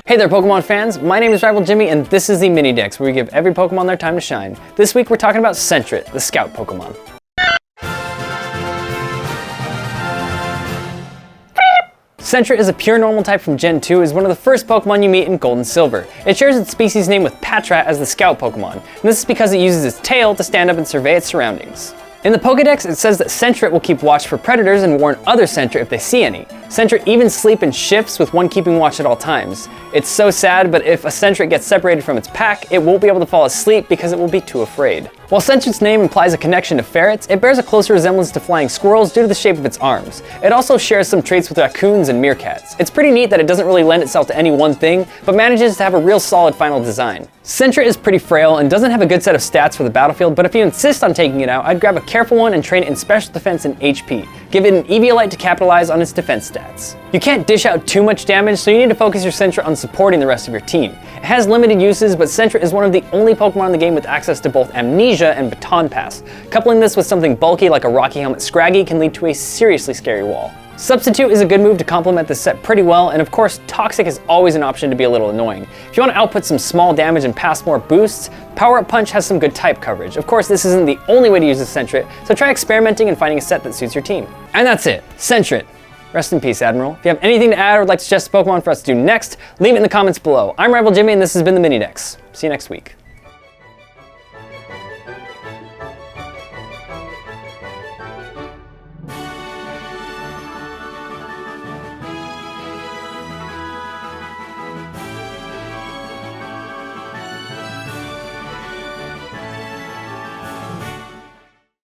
Hey there Pokemon fans, my name is Rival Jimmy and this is the MiniDex, where we give every Pokemon their time to shine. This week we're talking about Sentret, the Scout Pokemon. Sentret is a pure normal type from Gen 2, is one of the first Pokemon you meet in Gold and Silver. It shares its species name with Patrat as the Scout Pokemon, and this is because it uses its tail to stand up and survey its surroundings. In the Pokedex, it says that Sentret will keep watch for predators and warn other Sentret if they see any. Sentret even sleep in shifts with one keeping watch at all times. It's so sad, but if a Sentret gets separated from its pack, it won't be able to fall asleep because it will be too afraid. While Sentret's name implies a connection to ferrets, it bears a closer resemblance to flying squirrels due to the shape of its arms. It also shares some traits with raccoons and meerkats. It's pretty neat that it doesn't really lend itself to any one thing, but manages to have a real solid final design. Sentret is pretty frail and doesn't have a good set of stats for the battlefield, but if you insist on taking it out, I'd grab a careful one and train it in special defense and HP. Give it an Eviolite to capitalize on its defense stats. You can't dish out too much damage, so you need to focus your Sentret on supporting the rest of your team. It has limited uses, but Sentret is one of the only Pokemon in the game with access to both Amnesia and Baton Pass. Coupling this with something bulky like a Rocky Helmet Scraggy can lead to a seriously scary wall. Substitute is a good move to complement this set pretty well, and of course, Toxic is always an option to be a little annoying. If you want to output some small damage and pass more boosts, Power Up Punch has some good type coverage. Of course, this isn't the only way to use a Sentret, so try experimenting and finding a set that suits your team. And that's it, Sentret. Rest in peace, Admiral. If you have anything to add or would like to suggest a Pokemon for us to do next, leave it in the comments below. I'm Rival Jimmy, and this has been the MiniDex. See you next week.